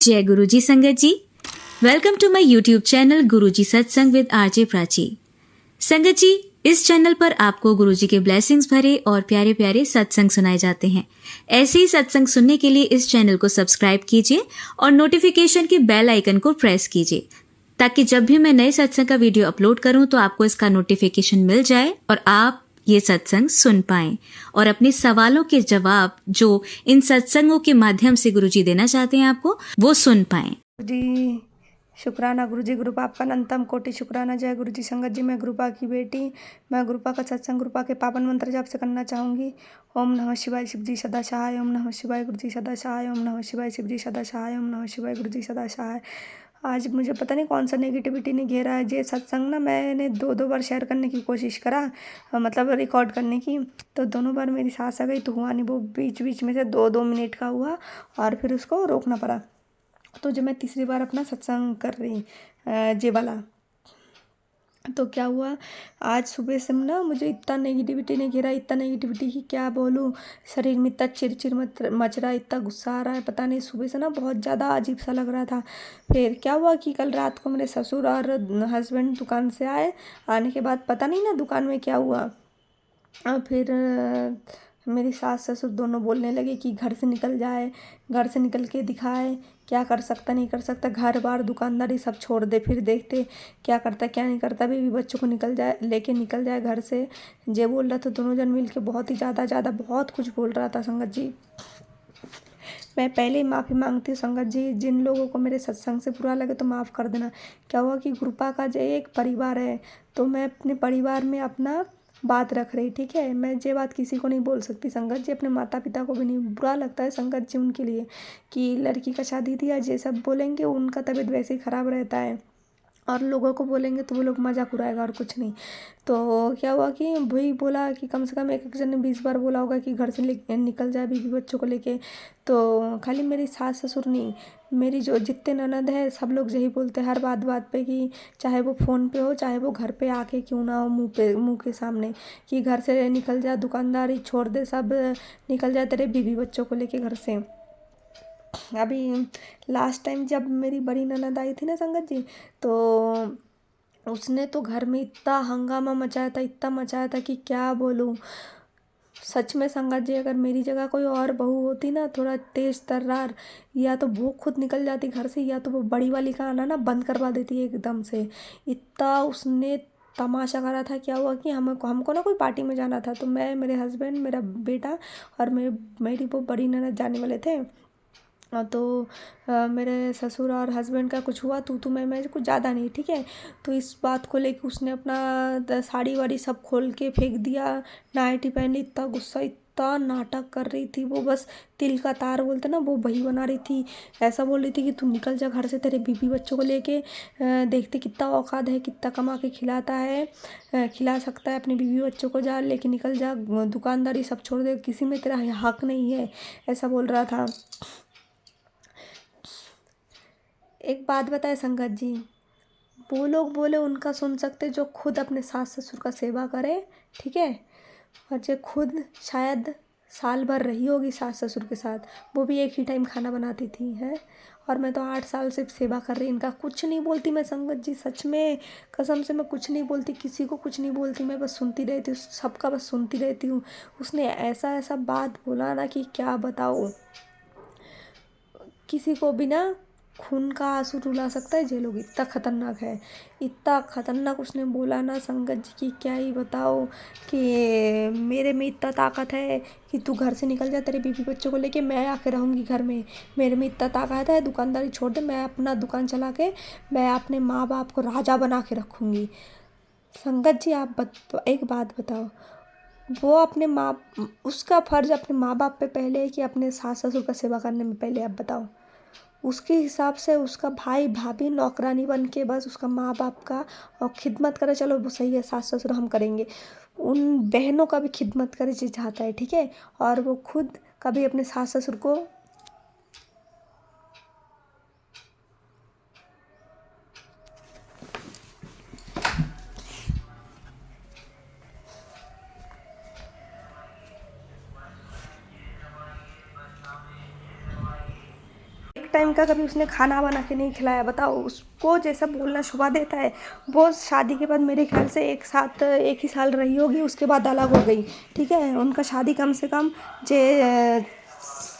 जय गुरुजी संगत जी। Welcome to my YouTube channel Guruji Satsang with RJ Prachi. संगत जी, इस चैनल पर आपको गुरुजी के ब्लेसिंग्स भरे और प्यारे प्यारे सत्संग सुनाए जाते हैं। ऐसे ही सत्संग सुनने के लिए इस चैनल को सब्सक्राइब कीजिए और नोटिफिकेशन के बेल आइकन को प्रेस कीजिए, ताकि जब भी मैं नए सत्संग का वीडियो अपलोड करूं तो आपको इसका नोटिफिकेशन मिल जाए और आप ये सत्संग सुन पाएं और अपने सवालों के जवाब जो इन सत्संगों के माध्यम से गुरुजी देना चाहते हैं आपको, वो सुन पाएं। जी शुक्राना गुरुजी, गुरुपा आपका अनंतम कोटि शुक्राना। जय गुरुजी संगत जी, मैं गुरुपा की बेटी, मैं गुरुपा का सत्संग गुरुपा के पावन मंत्र जाप से करना चाहूँगी। ओम नमः शिवाय शिव जी सदा सहाय, ओम नमः शिवाय गुरुजी सदा सहाय, ओम नमः शिवाय शिव जी सदा सहाय, ओम नमः शिवाय गुरुजी सदा सहाय। आज मुझे पता नहीं कौन सा नेगेटिविटी ने घेरा है। ये सत्संग ना मैंने दो बार शेयर करने की कोशिश करा, मतलब रिकॉर्ड करने की, तो दोनों बार मेरी सांस आ गई तो हुआ नहीं। वो बीच बीच में से 2-2 मिनट का हुआ और फिर उसको रोकना पड़ा। तो जब मैं तीसरी बार अपना सत्संग कर रही जे वाला, तो क्या हुआ, आज सुबह से ना मुझे इतना नेगेटिविटी ने घेरा, इतना नेगेटिविटी की क्या बोलूँ। शरीर में इतना चिरचिर मच रहा है, इतना गुस्सा आ रहा है, पता नहीं सुबह से ना बहुत ज़्यादा अजीब सा लग रहा था। फिर क्या हुआ कि कल रात को मेरे ससुर और हस्बैंड दुकान से आए। आने के बाद पता नहीं ना दुकान में क्या हुआ, और फिर मेरी सास ससुर दोनों बोलने लगे कि घर से निकल जाए, घर से निकल के दिखाए, क्या कर सकता नहीं कर सकता, घर बार दुकानदारी सब छोड़ दे, फिर देखते क्या करता क्या नहीं करता, बीवी बच्चों को लेके निकल जाए घर से। जे बोल रहा था, दोनों जन मिल के बहुत ही ज़्यादा बहुत कुछ बोल रहा था संगत जी। मैं पहले ही माफ़ी मांगती हूँ संगत जी, जिन लोगों को मेरे सत्संग से बुरा लगे तो माफ़ कर देना। क्या हुआ कि गुरुपा का जो एक परिवार है, तो मैं अपने परिवार में अपना बात रख रही, ठीक है। मैं ये बात किसी को नहीं बोल सकती संगत जी, अपने माता पिता को भी नहीं। बुरा लगता है संगत जी उनके लिए कि लड़की का शादी थी, आज ये सब बोलेंगे, उनका तबीयत वैसे ही ख़राब रहता है और लोगों को बोलेंगे तो वो लोग मजाक उड़ाएगा और कुछ नहीं। तो क्या हुआ कि वही बोला कि कम से कम एक जन ने 20 बार बोला होगा कि घर से निकल जाए बीवी बच्चों को लेके। तो खाली मेरी सास ससुर नहीं, मेरी जो जितने ननद है सब लोग यही बोलते हैं हर बात पे कि चाहे वो फ़ोन पे हो चाहे वो घर पे आके क्यों ना हो, मुँह के सामने, कि घर से निकल जा, दुकानदारी छोड़ दे, सब निकल जाए तेरे बीवी बच्चों को लेके घर से। अभी लास्ट टाइम जब मेरी बड़ी ननद आई थी ना संगत जी, तो उसने तो घर में इतना हंगामा मचाया था, इतना मचाया था कि क्या बोलूँ। सच में संगत जी, अगर मेरी जगह कोई और बहू होती ना, थोड़ा तेज तर्रार, या तो वो खुद निकल जाती घर से, या तो वो बड़ी वाली का आना ना बंद करवा देती एकदम से। इतना उसने तमाशा करा था। क्या हुआ कि हमको ना कोई पार्टी में जाना था, तो मैं, मेरे हस्बैंड, मेरा बेटा और मेरी वो बड़ी ननद जाने वाले थे। तो मेरे ससुर और हस्बैंड का कुछ हुआ, तू मैं कुछ ज़्यादा नहीं, ठीक है। तो इस बात को लेके उसने अपना साड़ी वाड़ी सब खोल के फेंक दिया, नाइटी पहन ली, इतना गुस्सा, इतना नाटक कर रही थी वो, बस तिल का तार बोलते ना वो वही बना रही थी। ऐसा बोल रही थी कि तू निकल जा घर से, तेरे बीवी बच्चों को लेके, देखते कितना औकात है, कितना कमा के खिलाता है, खिला सकता है अपने बीवी बच्चों को, जा लेके निकल जा, दुकानदारी सब छोड़ दे, किसी में तेरा हक नहीं है, ऐसा बोल रहा था। एक बात बताए संगत जी, वो लोग बोले उनका सुन सकते जो खुद अपने सास ससुर का सेवा करे, ठीक है। और जो खुद शायद साल भर रही होगी सास ससुर के साथ, वो भी एक ही टाइम खाना बनाती थी है। और मैं तो 8 साल से सेवा कर रही, इनका कुछ नहीं बोलती मैं संगत जी, सच में कसम से मैं कुछ नहीं बोलती, किसी को कुछ नहीं बोलती, मैं बस सुनती रहती हूँ, सबका बस सुनती रहती हूँ। उसने ऐसा ऐसा बात बोला ना कि क्या बताओ, किसी को भी ना खून का आंसू रुला सकता है ये लोग, इतना खतरनाक है, इतना खतरनाक उसने बोला ना संगत जी की क्या ही बताओ। कि मेरे में इतना ताकत है कि तू घर से निकल जा, तेरे बीवी बच्चों को लेके मैं आके रहूँगी घर में, मेरे में इतना ताकत है, दुकानदारी छोड़ दे, मैं अपना दुकान चला के मैं अपने माँ बाप को राजा बना के रखूँगी। संगत जी आप एक बात बताओ, वो अपने माँ, उसका फ़र्ज़ अपने माँ बाप पे पहले है कि अपने सास ससुर का सेवा करने में पहले, आप बताओ। उसके हिसाब से उसका भाई भाभी नौकरानी बन के बस उसका माँ बाप का और खिदमत करे, चलो वो सही है, सास ससुर हम करेंगे, उन बहनों का भी खिदमत करे जो चाहता है, ठीक है। और वो खुद कभी अपने सास ससुर को टाइम का कभी उसने खाना बना के नहीं खिलाया। बताओ, उसको जैसा बोलना शोभा देता है। वो शादी के बाद मेरे ख्याल से एक ही साल रही होगी, उसके बाद अलग हो गई। ठीक है, उनका शादी कम से कम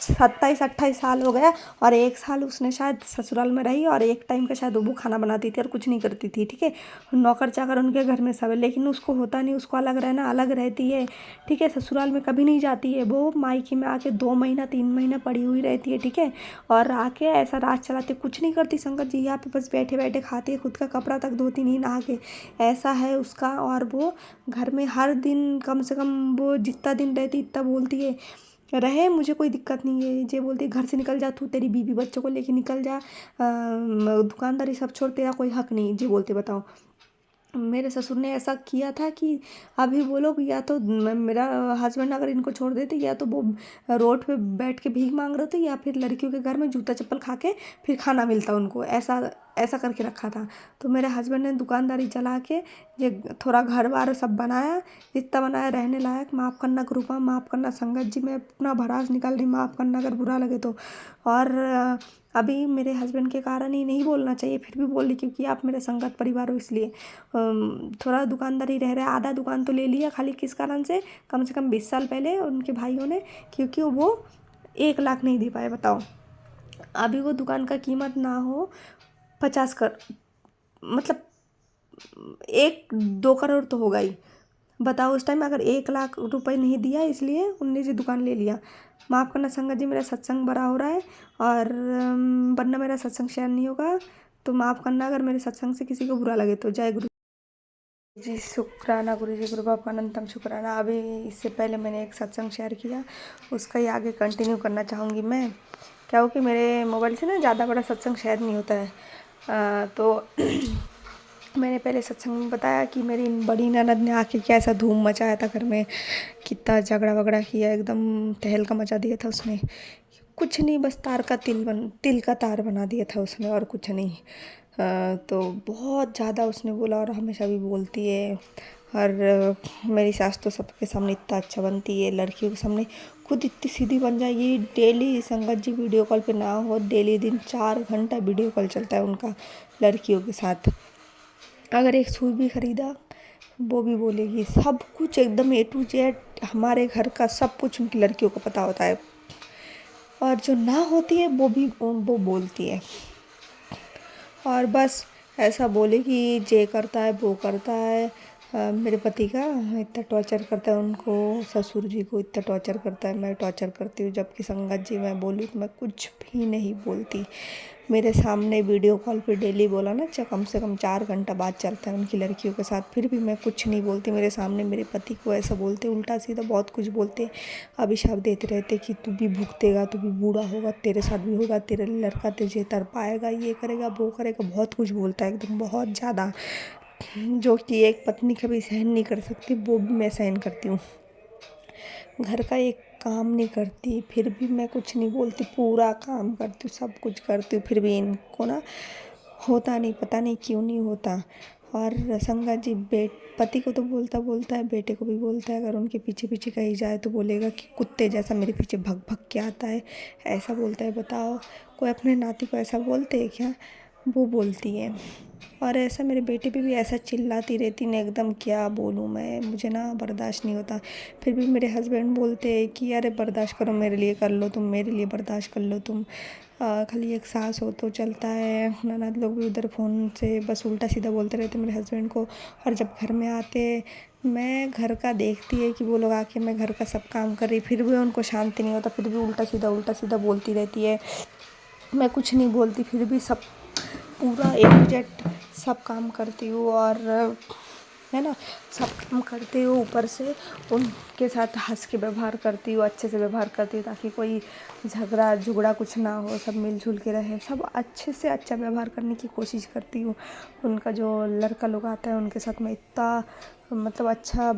27-28 साल हो गया, और 1 साल उसने शायद ससुराल में रही, और एक टाइम का शायद वो खाना बनाती थी और कुछ नहीं करती थी। ठीक है, नौकर चाकर उनके घर में सब है, लेकिन उसको होता नहीं, उसको अलग रहना, अलग रहती है। ठीक है, ससुराल में कभी नहीं जाती है वो, मायके में आके 2 महीना 3 महीना पड़ी हुई रहती है। ठीक है, और आके ऐसा राज चलाती, कुछ नहीं करती संगत जी, यहाँ पे बस बैठे बैठे खाती है, खुद का कपड़ा तक धोती नहीं नहा के, ऐसा है उसका। और वो घर में हर दिन कम से कम वो जितना दिन रहती इतना बोलती है, रहे मुझे कोई दिक्कत नहीं है। जे बोलती है घर से निकल जा, तू तेरी बीवी बच्चों को लेके निकल जा, दुकानदारी सब छोड़, तेरा कोई हक नहीं, जे बोलते। बताओ, मेरे ससुर ने ऐसा किया था कि अभी वो लोग या तो मेरा हस्बैंड अगर इनको छोड़ देते, या तो वो रोड पे बैठ के भीख मांग रहे थे, या फिर लड़कियों के घर में जूता चप्पल खा के फिर खाना मिलता उनको, ऐसा ऐसा करके रखा था। तो मेरे हस्बैंड ने दुकानदारी चला के ये थोड़ा घर बार सब बनाया, जितना बनाया रहने लायक। माफ़ करना कृपा, माफ़ करना संगत जी, मैं अपना भड़ास निकाल रही, माफ़ करना अगर बुरा लगे तो। और अभी मेरे हस्बैंड के कारण ही नहीं बोलना चाहिए, फिर भी बोल रही, क्योंकि आप मेरे संगत परिवार हो इसलिए। थोड़ा दुकानदारी रह रहा है, आधा दुकान तो ले लिया, खाली किस कारण से कम 20 साल पहले उनके भाइयों ने, क्योंकि वो 1 लाख नहीं दे पाए। बताओ, अभी वो दुकान का कीमत ना हो 50 कर, मतलब 1-2 करोड़ तो होगा ही। बताओ, उस टाइम अगर 1 लाख रुपए नहीं दिया, इसलिए उनने जी दुकान ले लिया। माफ़ करना संगत जी, मेरा सत्संग बड़ा हो रहा है, और वरना मेरा सत्संग शेयर नहीं होगा, तो माफ़ करना अगर मेरे सत्संग से किसी को बुरा लगे तो। जय गुरु जी, शुक्राना गुरु जी, गुरु बाबा अनंतम शुक्राना। अभी इससे पहले मैंने एक सत्संग शेयर किया, उसका ही आगे कंटिन्यू करना चाहूँगी मैं। क्या हो कि मेरे मोबाइल से ना ज़्यादा बड़ा सत्संग शेयर नहीं होता है। तो मैंने पहले सत्संग में बताया कि मेरी बड़ी ननद ने आके कैसा धूम मचाया था घर में, कितना झगड़ा वगड़ा किया, एकदम तहलका मचा दिया था उसने। कुछ नहीं, बस तिल का तार बना दिया था उसने, और कुछ नहीं। तो बहुत ज़्यादा उसने बोला, और हमेशा भी बोलती है। और मेरी सास तो सबके सामने इतना अच्छा बनती है, लड़कियों के सामने खुद इतनी सीधी बन जाएगी। डेली संगत जी वीडियो कॉल पे ना हो, डेली दिन 4 घंटा वीडियो कॉल चलता है उनका लड़कियों के साथ। अगर एक सुई भी खरीदा, वो भी बोलेगी, सब कुछ एकदम A to Z हमारे घर का सब कुछ उनकी लड़कियों को पता होता है। और जो ना होती है वो बोलती है, और बस ऐसा बोलेगी, जे करता है वो करता है। मेरे पति का इतना टॉर्चर करता है उनको, ससुर जी को इतना टॉर्चर करता है, मैं टॉर्चर करती हूँ। जबकि संगत जी मैं बोलूँ तो मैं कुछ भी नहीं बोलती। मेरे सामने वीडियो कॉल पे डेली बोला ना, कम से कम 4 घंटा बात चलता है उनकी लड़कियों के साथ, फिर भी मैं कुछ नहीं बोलती। मेरे सामने मेरे पति को ऐसा बोलते, उल्टा सीधा बहुत कुछ बोलते, अभिशाप देते रहते कि तू भी भुगतेगा, तू भी बूढ़ा होगा, तेरे साथ भी होगा, तेरे लड़का तुझे तर पाएगा, ये करेगा वो करेगा, बहुत कुछ बोलता है, एकदम बहुत ज़्यादा। जो कि एक पत्नी कभी सहन नहीं कर सकती, वो भी मैं सहन करती हूँ। घर का एक काम नहीं करती, फिर भी मैं कुछ नहीं बोलती, पूरा काम करती हूँ, सब कुछ करती हूँ, फिर भी इनको ना होता नहीं, पता नहीं क्यों नहीं होता। और संगत जी पति को तो बोलता है, बेटे को भी बोलता है, अगर उनके पीछे पीछे कहीं जाए तो बोलेगा कि कुत्ते जैसा मेरे पीछे भग भग के आता है, ऐसा बोलता है। बताओ, कोई अपने नाती को ऐसा बोलते है क्या? वो बोलती है। और ऐसा मेरे बेटे पे भी ऐसा चिल्लाती रहती ना, एकदम क्या बोलूँ मैं, मुझे ना बर्दाश्त नहीं होता। फिर भी मेरे हस्बैंड बोलते हैं कि अरे बर्दाश्त करो, मेरे लिए कर लो तुम, मेरे लिए बर्दाश्त कर लो तुम। खाली एक सास हो तो चलता है। ननद लोग भी उधर फ़ोन से बस उल्टा सीधा बोलते रहते मेरे हस्बैंड को। और जब घर में आते, मैं घर का देखती है कि वो लोग आके मैं घर का सब काम कर रही, फिर भी उनको शांति नहीं होता, फिर भी उल्टा सीधा बोलती रहती है। मैं कुछ नहीं बोलती, फिर भी सब पूरा A to Z सब काम करती हूँ, और है ना, सब काम करती हूँ। ऊपर से उनके साथ हंस के व्यवहार करती हूँ, अच्छे से व्यवहार करती हूँ, ताकि कोई झगड़ा कुछ ना हो, सब मिलजुल के रहे, सब अच्छे से अच्छा व्यवहार करने की कोशिश करती हूँ। उनका जो लड़का लोग आता है उनके साथ मैं इतना मतलब अच्छा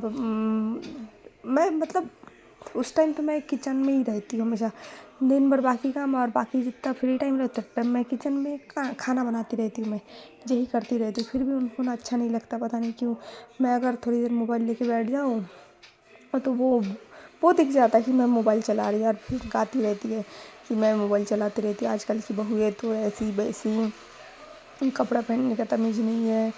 मैं मतलब उस टाइम तो मैं किचन में ही रहती हूँ हमेशा, दिन भर बाकी काम, और बाकी जितना फ्री टाइम रहता है मैं किचन में खाना बनाती रहती हूँ, मैं यही करती रहती हूँ। फिर भी उनको ना अच्छा नहीं लगता, पता नहीं क्यों। मैं अगर थोड़ी देर मोबाइल लेके बैठ जाऊँ तो वो दिख जाता है कि मैं मोबाइल चला रही हूँ, और फिर गाती रहती है कि मैं मोबाइल चलाती रहती हूँ। आजकल की बहुएं तो ऐसी वैसी, कपड़ा पहनने का तमीज़ नहीं है,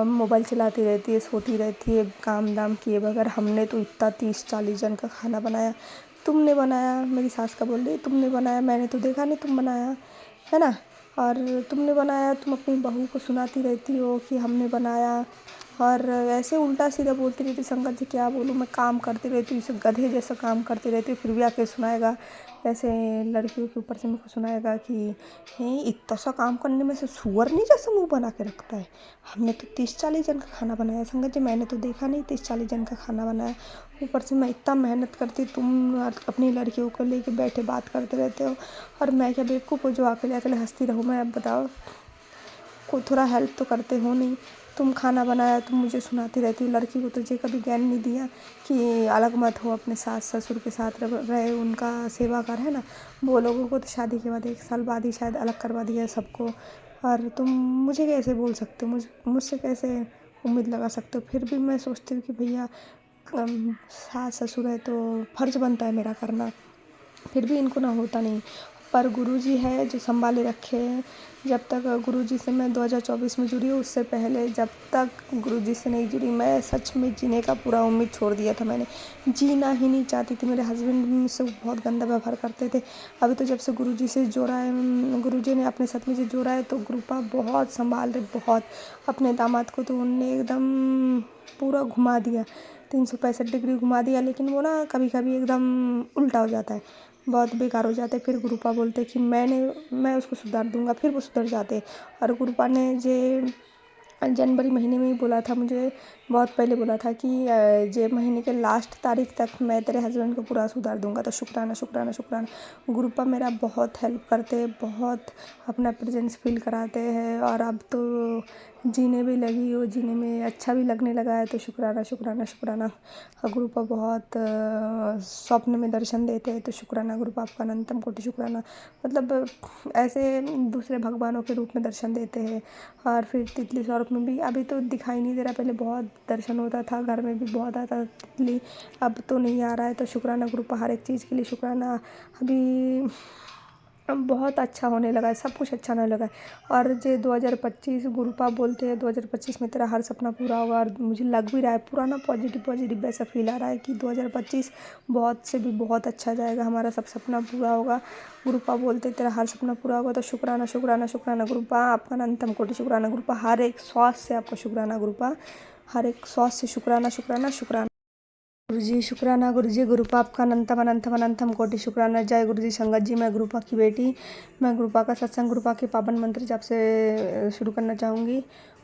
मोबाइल चलाती रहती है, सोती रहती है काम दाम किए बगैर। हमने तो इतना 30-40 जन का खाना बनाया। तुमने बनाया, मेरी सास का बोल रही तुमने बनाया, मैंने तो देखा नहीं तुम बनाया, है ना। और तुमने बनाया, तुम अपनी बहू को सुनाती रहती हो कि हमने बनाया, और ऐसे उल्टा सीधा बोलती रहती। संगत जी क्या बोलूँ, मैं काम करती रहती हूँ, इसे गधे जैसा काम करती रहती हूँ, फिर भी आके सुनाएगा ऐसे लड़कियों के ऊपर से मेरे को सुनाएगा कि हे इतना सा काम करने में से सुअर नहीं जैसा मुंह बना के रखता है। हमने तो 30-40 जन का खाना बनाया संगत जी, मैंने तो देखा नहीं 30-40 जन का खाना बनाया। ऊपर से मैं इतना मेहनत करती, तुम अपनी लड़कियों को लेके बैठे बात करते रहते हो, और मैं क्या बेवकूफ़ हूँ जो अकेले अकेले हंसती रहूँ मैं। अब बताओ, को थोड़ा हेल्प तो करते हो नहीं। तुम खाना बनाया, तुम मुझे सुनाती रहती हो। लड़की को तुझे कभी ज्ञान नहीं दिया कि अलग मत हो, अपने सास ससुर के साथ रहे, उनका सेवा कर, है ना। वो लोगों को तो शादी के बाद 1 साल बाद ही शायद अलग करवा दिया सबको, और तुम मुझे कैसे बोल सकते हो, मुझसे कैसे उम्मीद लगा सकते हो। फिर भी मैं सोचती हूँ कि भैया सास ससुर है तो फ़र्ज़ बनता है मेरा करना, फिर भी इनको ना होता नहीं। पर गुरुजी है जो संभाले रखे हैं। जब तक गुरुजी से मैं 2024 में जुड़ी हूँ, उससे पहले जब तक गुरुजी से नहीं जुड़ी, मैं सच में जीने का पूरा उम्मीद छोड़ दिया था। मैंने जीना ही नहीं चाहती थी। मेरे हस्बैंड मुझसे बहुत गंदा व्यवहार करते थे। अभी तो जब से गुरुजी से जोड़ा है, गुरुजी ने अपने साथ मुझे जोड़ा है, तो गुरुपा बहुत संभाल रहे, बहुत। अपने दामाद को तो उनने एकदम पूरा घुमा दिया, 365 डिग्री घुमा दिया। लेकिन वो ना कभी कभी एकदम उल्टा हो जाता है, बहुत बेकार हो जाते। फिर गुरुपा बोलते कि मैं उसको सुधार दूंगा, फिर वो सुधर जाते। और गुरुपा ने जनवरी महीने में ही बोला था मुझे, बहुत पहले बोला था कि जे महीने के लास्ट तारीख तक मैं तेरे हस्बैंड को पूरा सुधार दूंगा। तो शुक्राना शुक्राना शुक्राना। गुरुपा मेरा बहुत हेल्प करते हैं, बहुत अपना प्रेजेंस फील कराते हैं, और अब तो जीने भी लगी हो, जीने में अच्छा भी लगने लगा है। तो शुक्राना शुक्राना शुक्राना। और गुरुपा बहुत स्वप्न में दर्शन देते हैं, तो शुक्राना गुरुपा आपका अनंतम कोटि शुक्राना। मतलब ऐसे दूसरे भगवानों के रूप में दर्शन देते हैं। और फिर तितली स्वरूप में भी अभी तो दिखाई नहीं दे रहा, पहले बहुत दर्शन होता था, घर में भी बहुत आता था तितली, अब तो नहीं आ रहा है। तो शुक्राना गुरुपा, हर एक चीज़ के लिए शुक्राना। अभी बहुत अच्छा होने लगा है, सब कुछ अच्छा होने लगा है। और जो 2025 गुरुपा बोलते हैं 2025 में तेरा हर सपना पूरा होगा, और मुझे लग भी रहा है पूरा ना, पॉजिटिव वैसा फील आ रहा है कि 2025 बहुत से भी बहुत अच्छा जाएगा, हमारा सब सपना पूरा होगा। गुरुपा बोलते तेरा हर सपना पूरा होगा। तो शुक्राना शुक्राना शुक्राना गुरुपा, आपका अनंतम कोटि शुक्राना गुरुपा। हर एक श्वास से आपका शुक्राना गुरुपा, हर एक श्वास से शुक्राना शुक्राना शुक्राना गुरुजी। शुक्राना गुरुजी, गुरुपा आपका अनंतम अनंतम अनंतम कोटि शुक्राना। जय गुरुजी संगत जी, मैं गुरुपा की बेटी, मैं गुरुपा का सत्संग गुरुपा के पावन मंत्र जाप से शुरू करना चाहूँगी।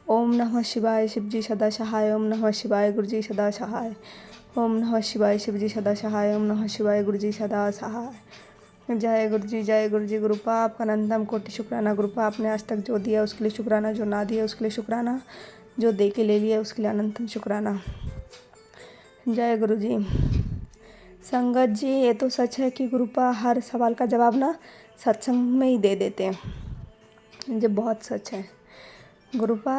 ओम नमः शिवाय शिवजी सदा सहाय, ओम नमः शिवाय गुरुजी सदा सहाय, ओम नमः शिवाय शिवजी सदा सहाय, ओम नमः शिवाय गुरुजी सदा सहाय। जय गुरुजी गुरुपा आपका अनंतम कोटि शुक्राना गुरुपा। आपने आज तक जो दिया उसके लिए शुक्राना, जो ना दिया उसके लिए शुक्राना, जो दे के ले लिया उसके लिए अनंतम शुक्राना। जय गुरुजी। संगत जी, ये तो सच है कि गुरुपा हर सवाल का जवाब ना सत्संग में ही दे देते हैं, ये बहुत सच है। गुरुपा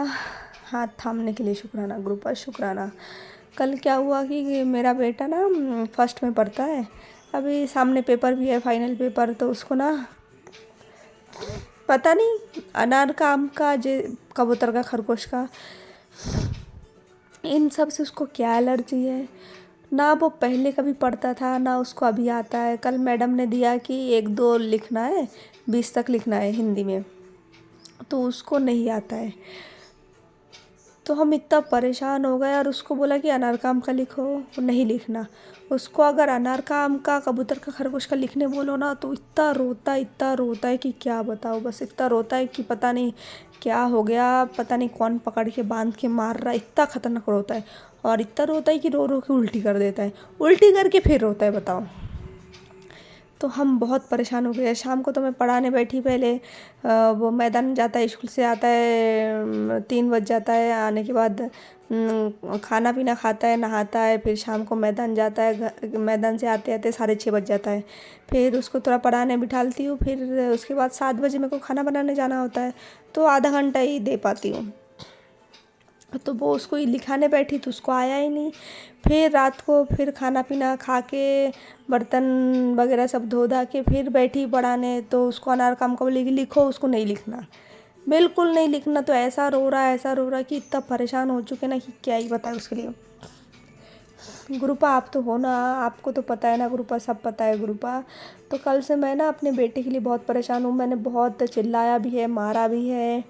हाथ थामने के लिए शुक्राना गुरुपा, शुक्राना। कल क्या हुआ कि मेरा बेटा ना फर्स्ट में पढ़ता है, अभी सामने पेपर भी है, फाइनल पेपर, तो उसको ना पता नहीं अनार का, आम का, कबूतर का, खरगोश का, इन सब से उसको क्या एलर्जी है। ना वो पहले कभी पढ़ता था, ना उसको अभी आता है। कल मैडम ने दिया कि 1-2 लिखना है, 20 तक लिखना है हिंदी में, तो उसको नहीं आता है। तो हम इतना परेशान हो गए, और उसको बोला कि अनार का आम का लिखो, नहीं लिखना। उसको अगर अनार का, आम का, कबूतर का, खरगोश का लिखने बोलो ना, तो इतना रोता है कि क्या बताओ। बस इतना रोता है कि पता नहीं क्या हो गया, पता नहीं कौन पकड़ के बांध के मार रहा है, इतना खतरनाक रोता है। और इतना रोता है कि रो रो के उल्टी कर देता है, उल्टी करके फिर रोता है, बताओ। तो हम बहुत परेशान हो गए। शाम को तो मैं पढ़ाने बैठी, पहले वो मैदान जाता है, स्कूल से आता है 3 बज जाता है, आने के बाद खाना पीना खाता है, नहाता है, फिर शाम को मैदान जाता है, मैदान से आते आते 6:30 बज जाता है। फिर उसको थोड़ा पढ़ाने बिठालती हूँ, फिर उसके बाद 7 बजे मेरे को खाना बनाने जाना होता है, तो आधा घंटा ही दे पाती हूँ। तो वो उसको ही लिखाने बैठी तो उसको आया ही नहीं। फिर रात को फिर खाना पीना खा के बर्तन वगैरह सब धो धा के फिर बैठी पढ़ाने, तो उसको अनार काम का बोली कि लिखो, उसको नहीं लिखना, बिल्कुल नहीं लिखना। तो ऐसा रो रहा है कि इतना परेशान हो चुके ना कि क्या ही बताए उसके लिए। गुरुपा आप तो हो ना, आपको तो पता है ना गुरुपा, सब पता है गुरुपा। तो कल से मैं ना अपने बेटे के लिए बहुत परेशान हूँ। मैंने बहुत चिल्लाया भी है, मारा भी है,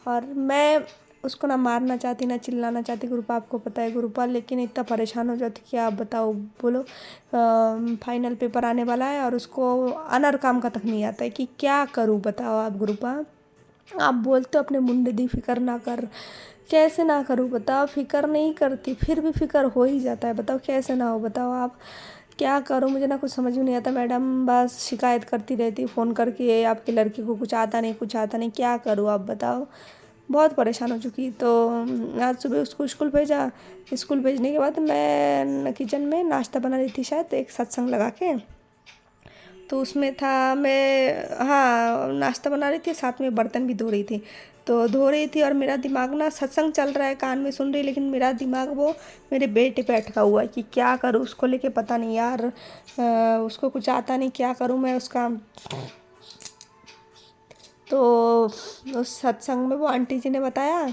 और मैं उसको ना मारना चाहती ना चिल्लाना चाहती गुरुपा, आपको पता है गुरुपा, लेकिन इतना परेशान हो जाती कि आप बताओ। बोलो फाइनल पेपर आने वाला है और उसको अनर काम का तक नहीं आता है कि क्या करूँ, बताओ आप गुरुपा। आप बोलते हो अपने मुंडे दी फिक्र ना कर, कैसे ना करूँ बताओ। फिक्र नहीं करती फिर भी फिक्र हो ही जाता है, बताओ कैसे ना हो, बताओ आप। क्या करूँ, मुझे ना कुछ समझ में नहीं आता मैडम, बस शिकायत करती रहती फ़ोन करके, आपके लड़के को कुछ आता नहीं, कुछ आता नहीं, क्या करूँ आप बताओ। बहुत परेशान हो चुकी। तो आज सुबह उसको स्कूल भेजा। स्कूल भेजने के बाद मैं किचन में नाश्ता बना रही थी, शायद एक सत्संग लगा के, तो उसमें था मैं, हाँ नाश्ता बना रही थी, साथ में बर्तन भी धो रही थी। तो धो रही थी और मेरा दिमाग ना, सत्संग चल रहा है कान में सुन रही, लेकिन मेरा दिमाग वो मेरे बेटे पे अटका हुआ है कि क्या करूँ उसको लेके, पता नहीं यार। उसको कुछ आता नहीं, क्या करूँ मैं उसका। तो उस सत्संग में वो आंटी जी ने बताया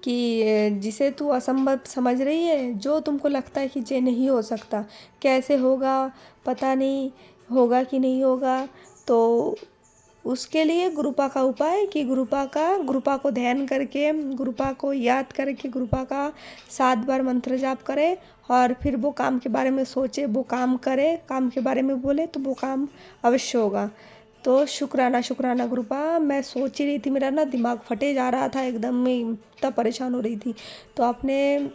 कि जिसे तू असंभव समझ रही है, जो तुमको लगता है कि ये नहीं हो सकता, कैसे होगा पता नहीं, होगा कि नहीं होगा, तो उसके लिए गुरुपा का उपाय कि गुरुपा को ध्यान करके, गुरुपा को याद करके, गुरुपा का 7 बार मंत्र जाप करे और फिर वो काम के बारे में सोचे, वो काम करे, काम के बारे में बोले तो वो काम अवश्य होगा। तो शुक्राना शुक्राना गुरुपा। मैं सोच ही रही थी, मेरा ना दिमाग फटे जा रहा था एकदम, में इतना परेशान हो रही थी, तो आपने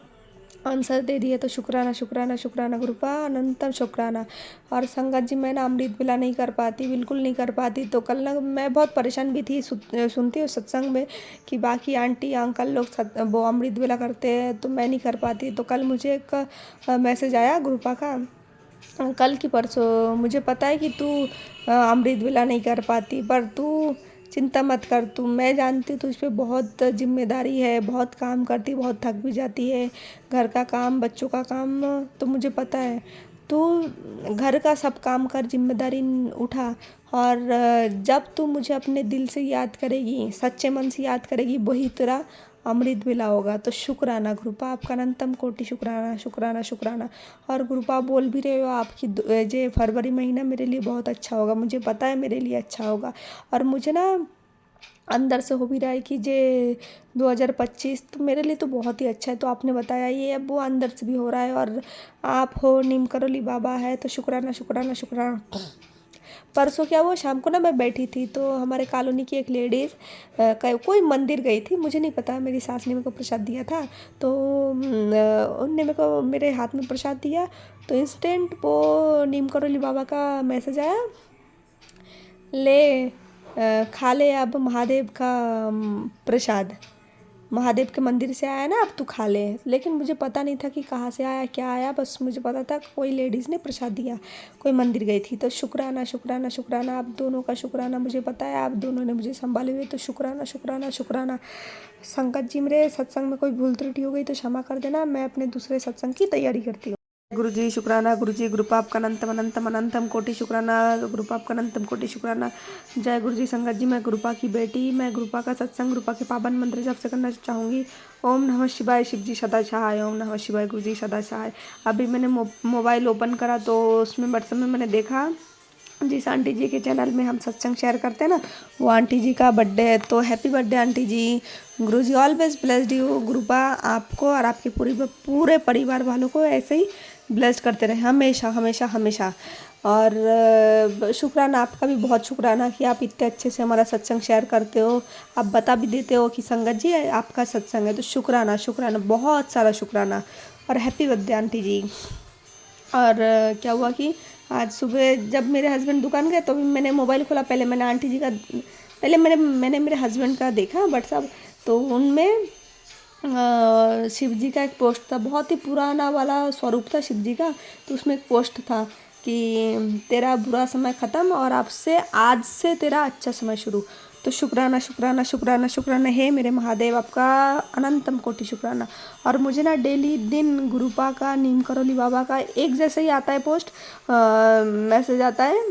आंसर दे दिया, तो शुक्राना शुक्राना शुक्राना गुरुपा, अनंतम शुक्राना। और संगत जी मैं ना अमृत वेला नहीं कर पाती, बिल्कुल नहीं कर पाती। तो कल ना मैं बहुत परेशान भी थी, सुनती हूँ सत्संग में कि बाकी आंटी अंकल लोग वो अमृत वेला करते हैं, तो मैं नहीं कर पाती। तो कल मुझे एक मैसेज आया गुरुपा का, कल की परसों, मुझे पता है कि तू अमृत वेला नहीं कर पाती, पर तू चिंता मत कर, तू, मैं जानती हूँ तुझ पे बहुत जिम्मेदारी है, बहुत काम करती, बहुत थक भी जाती है, घर का काम, बच्चों का काम, तो मुझे पता है। तू घर का सब काम कर, जिम्मेदारी उठा, और जब तू मुझे अपने दिल से याद करेगी, सच्चे मन से याद करेगी, वही तेरा अमृत मिला होगा। तो शुक्राना गुरुपा, आपका अनंतम कोटि शुक्राना शुक्राना शुक्राना। और गुरुपा बोल भी रहे हो आपकी जे फरवरी महीना मेरे लिए बहुत अच्छा होगा, मुझे पता है मेरे लिए अच्छा होगा, और मुझे ना अंदर से हो भी रहा है कि जे 2025 तो मेरे लिए तो बहुत ही अच्छा है। तो आपने बताया ये, अब वो अंदर से भी हो रहा है, और आप हो, नीम करोली बाबा है, तो शुक्राना शुक्राना शुक्राना। परसों क्या हुआ, शाम को ना मैं बैठी थी, तो हमारे कॉलोनी की एक लेडीज़ कोई मंदिर गई थी, मुझे नहीं पता, मेरी सास ने मेरे को प्रसाद दिया था, तो उनने मेरे को मेरे हाथ में प्रसाद दिया, तो इंस्टेंट वो नीम करोली बाबा का मैसेज आया, ले खा ले अब महादेव का प्रसाद, महादेव के मंदिर से आया ना, अब तू खा ले। लेकिन मुझे पता नहीं था कि कहाँ से आया, क्या आया, बस मुझे पता था कोई लेडीज़ ने प्रसाद दिया, कोई मंदिर गई थी। तो शुक्राना शुक्राना शुक्राना, आप दोनों का शुक्राना, मुझे पता है आप दोनों ने मुझे संभाले हुए, तो शुक्राना शुक्राना शुक्राना। संगत जी मेरे सत्संग में कोई भूल त्रुटि हो गई तो क्षमा कर देना, मैं अपने दूसरे सत्संग की तैयारी करती हूँ। गुरु जी शुक्राना, गुरु जी गुरुपा आपका अनंतम अनंतम अनंतम कोटि शुक्राना, गुरुपा आपका अनंतम कोटि शुक्राना। जय गुरु जी। संगत जी मैं गुरुपा की बेटी, मैं गुरुपा का सत्संग, गुरुपा के पावन मंत्र जप से करना चाहूँगी। ओम नमः शिवाय, शिव जी सदा सहाय, ओम नमः शिवाय, गुरु जी सदा सहाय। अभी मैंने मोबाइल ओपन करा तो उसमें व्हाट्सएप में मैंने देखा जिस आंटी जी के चैनल में हम सत्संग शेयर करते हैं ना, वो आंटी जी का बर्थडे है, तो happy birthday aunty ji. Guru ji always blessed you. गुरुपा आपको और आपके पूरे परिवार वालों को ऐसे ही ब्लेस्ड करते रहे, हमेशा हमेशा हमेशा। और शुक्राना, आपका भी बहुत शुक्राना कि आप इतने अच्छे से हमारा सत्संग शेयर करते हो, आप बता भी देते हो कि संगत जी आपका सत्संग है, तो शुक्राना शुक्राना, बहुत सारा शुक्राना। और हैप्पी बर्थडे आंटी जी। और क्या हुआ कि आज सुबह जब मेरे हस्बैंड दुकान गए तो मैंने मोबाइल खोला, पहले मैंने आंटी जी का, पहले मैंने मेरे हस्बैंड का देखा व्हाट्सअप, तो उनमें शिव जी का एक पोस्ट था, बहुत ही पुराना वाला स्वरूप था शिव जी का, तो उसमें एक पोस्ट था कि तेरा बुरा समय ख़त्म और आपसे आज से तेरा अच्छा समय शुरू। तो शुक्राना शुक्राना शुक्राना शुक्राना है मेरे महादेव, आपका अनंतम कोटि शुक्राना। और मुझे ना डेली दिन गुरुपा का, नीम करोली बाबा का एक जैसे ही आता है पोस्ट, मैसेज आता है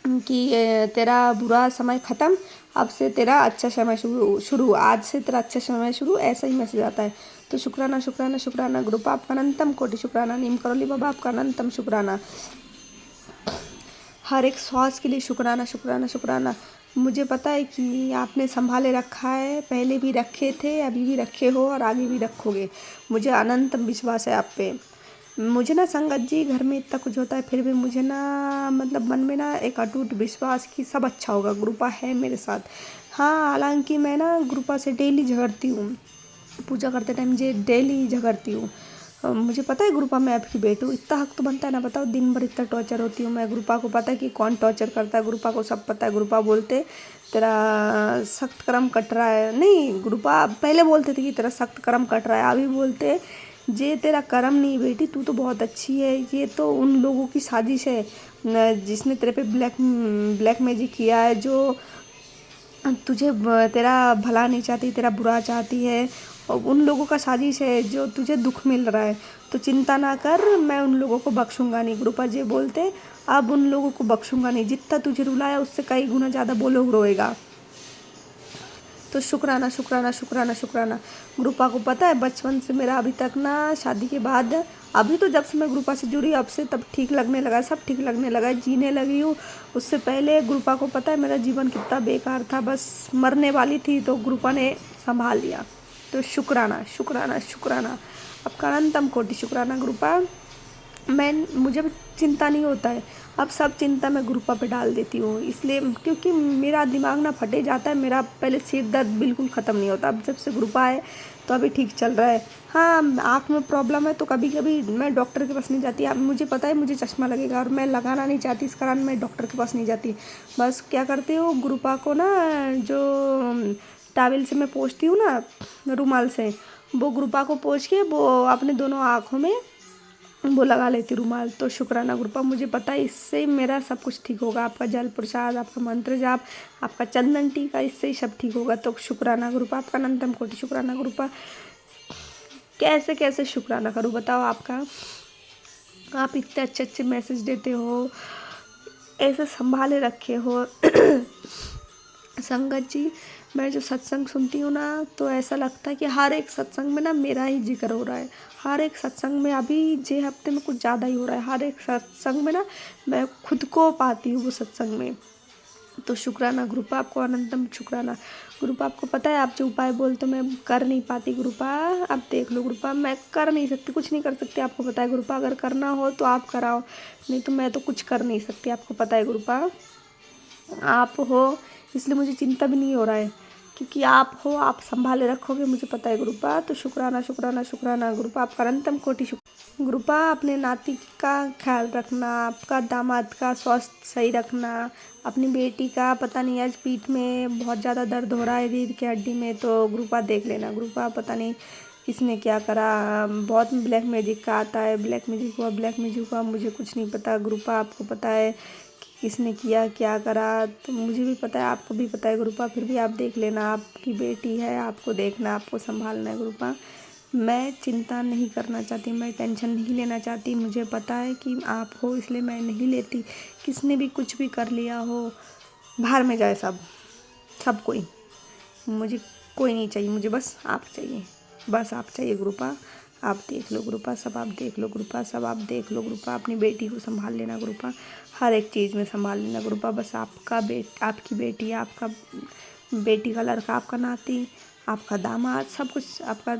कि तेरा बुरा समय ख़त्म, अब से तेरा अच्छा समय शुरू, आज से तेरा अच्छा समय शुरू, ऐसा ही मैसेज आता है। तो शुक्राना शुक्राना शुक्राना गुरुपा, आपका अनंतम कोटि शुक्राना। नीम करोली बाबा, आपका अनंतम शुक्राना। हर एक श्वास के लिए शुक्राना शुक्राना शुक्राना। मुझे पता है कि आपने संभाले रखा है, पहले भी रखे थे, अभी भी रखे हो और आगे भी रखोगे। मुझे अनंत विश्वास है आप पे। मुझे ना संगत जी, घर में इतना कुछ होता है फिर भी मुझे ना मतलब मन में ना एक अटूट विश्वास कि सब अच्छा होगा, गुरुपा है मेरे साथ। हाँ, हालांकि मैं ना गुरुपा से डेली झगड़ती हूँ, पूजा करते टाइम मुझे डेली झगड़ती हूँ। मुझे पता है गुरुपा मैं आपकी बेटी हूँ, इतना हक तो बनता है ना, बताओ दिन भर इतना टॉर्चर होती हूँ मैं। गुरुपा को पता है कि कौन टॉर्चर करता है, गुरुपा को सब पता है। गुरुपा बोलते तेरा सख्त कर्म कट रहा है, नहीं गुरुपा पहले बोलते थे कि तेरा सख्त कर्म कट रहा है, अभी बोलते ये तेरा कर्म नहीं बेटी, तू तो बहुत अच्छी है, ये तो उन लोगों की साजिश है जिसने तेरे पे ब्लैक मैजिक किया है, जो तुझे तेरा भला नहीं चाहती, तेरा बुरा चाहती है, और उन लोगों का साजिश है जो तुझे दुख मिल रहा है। तो चिंता ना कर, मैं उन लोगों को बख्शूंगा नहीं। गुरुपा जी बोलते अब उन लोगों को बख्शूंगा नहीं, जितना तुझे रुलाया उससे कई गुना ज़्यादा वो लोग रोएगा। तो शुक्राना शुक्राना शुक्राना शुक्राना। गुरुपा को पता है बचपन से मेरा अभी तक ना, शादी के बाद अभी तो जब से मैं गुरुपा से जुड़ी अब से तब ठीक लगने लगा, सब ठीक लगने लगा, जीने लगी हूँ। उससे पहले गुरुपा को पता है मेरा जीवन कितना बेकार था, बस मरने वाली थी, तो गुरुपा ने संभाल लिया। तो शुक्राना शुक्राना शुक्राना, आपका अनंतम कोटि शुक्राना गुरुपा। मुझे चिंता नहीं होता है, अब सब चिंता मैं गुरुपा पे डाल देती हूँ, इसलिए क्योंकि मेरा दिमाग ना फटे जाता है। मेरा पहले सिर दर्द बिल्कुल ख़त्म नहीं होता, अब जब से गुरुपा है तो अभी ठीक चल रहा है। हाँ, आँख में प्रॉब्लम है तो कभी कभी मैं डॉक्टर के पास नहीं जाती। अब मुझे पता है मुझे चश्मा लगेगा और मैं लगाना नहीं चाहती, इस कारण मैं डॉक्टर के पास नहीं जाती। बस क्या करती हूँ, गुरुपा को ना जो टावल से मैं पोंछती हूँ ना, रुमाल से, वो गुरुपा को पोंछ के वो अपने दोनों आँखों में वो लगा लेती रुमाल। तो शुक्राना गुरुपा, मुझे पता है इससे मेरा सब कुछ ठीक होगा। आपका जल प्रसाद, आपका मंत्र जाप, आपका चंदन टीका, इससे ही सब ठीक होगा। तो शुक्राना गुरुपा, आपका अनंतम कोटि शुक्राना गुरुपा। कैसे कैसे शुक्राना करूँ बताओ आपका, आप इतने अच्छे अच्छे मैसेज देते हो, ऐसे संभाले रखे हो। संगत जी, मैं जो सत्संग सुनती हूँ ना, तो ऐसा लगता है कि हर एक सत्संग में ना मेरा ही जिक्र हो रहा है। हर एक सत्संग में अभी जे हफ्ते में कुछ ज़्यादा ही हो रहा है, हर एक सत्संग में ना मैं खुद को पाती हूँ वो सत्संग में। तो शुक्राना गुरुपा, आपको अनंतम शुक्राना गुरुपा। आपको पता है आप जो उपाय बोलते मैं कर नहीं पाती गुरुपा, अब देख लो गुरुपा, मैं कर नहीं सकती, कुछ नहीं कर सकती। आपको पता है गुरुपा, अगर करना हो तो आप कराओ, नहीं तो मैं तो कुछ कर नहीं सकती। आपको पता है गुरुपा, आप हो इसलिए मुझे चिंता भी नहीं हो रहा है, क्योंकि आप हो, आप संभाले रखोगे, मुझे पता है गुरुपा। तो शुक्राना शुक्राना शुक्राना गुरुपा, आपका अनंतम कोटि शुक्र। गुरुपा, अपने नाती का ख्याल रखना, आपका दामाद का स्वास्थ्य सही रखना, अपनी बेटी का पता नहीं आज पीठ में बहुत ज़्यादा दर्द हो रहा है, रीढ़ की हड्डी में, तो गुरुपा देख लेना गुरुपा, पता नहीं किसने क्या करा, बहुत ब्लैक मैजिक का आता है, ब्लैक मैजिक हुआ, मुझे कुछ नहीं पता गुरुपा, आपको पता है किसने किया क्या करा, तो मुझे भी पता है, आपको भी पता है गुरुपा, फिर भी आप देख लेना, आपकी बेटी है, आपको देखना, आपको संभालना है गुरुपा। मैं चिंता नहीं करना चाहती, मैं टेंशन नहीं लेना चाहती, मुझे पता है कि आप हो इसलिए मैं नहीं लेती। किसने भी कुछ भी कर लिया हो, बाहर में जाए सब कोई, मुझे कोई नहीं चाहिए, मुझे बस आप चाहिए, बस आप चाहिए गुरुपा। आप देख लो गुरुपा, सब आप देख लो गुरुपा, सब आप देख लो गुरुपा, अपनी बेटी को संभाल लेना गुरुपा, हर एक चीज़ में संभाल लेना गुरुपा। बस आपकी बेटी, आपका बेटी का लड़का, आपका नाती, आपका दामाद, सब कुछ आपका,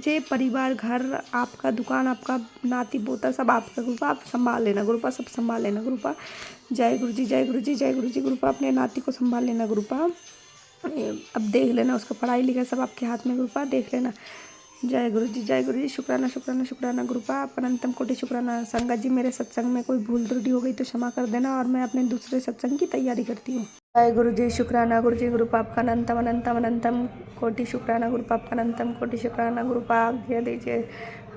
ये परिवार, घर, आपका दुकान, आपका नाती पोता, सब आपका गुरुपा, आप संभाल लेना गुरुपा, सब संभाल लेना गुरुपा। जय गुरु जी, जय गुरु जी, जय गुरु जी गुरुपा, अपने नाती को संभाल लेना गुरुपा। अब देख लेना उसका पढ़ाई लिखाई सब आपके हाथ में गुरुपा, देख लेना। जय गुरु जी, जय गुरु जी, शुक्राना शुक्राना शुक्राना गुरुपा, आप अनंतम कोटि शुक्राना। संगत जी, मेरे सत्संग में कोई भूल त्रुटि हो गई तो क्षमा कर देना, और मैं अपने दूसरे सत्संग की तैयारी करती हूँ। जय गुरु जी, शुक्राना गुरु जी गुरुपा, आपका अनंतम अनंतम अनंतम कोटि शुक्राना गुरुपा, आपका अनंतम कोटि शुक्राना गुरुपा। आज्ञा दीजिए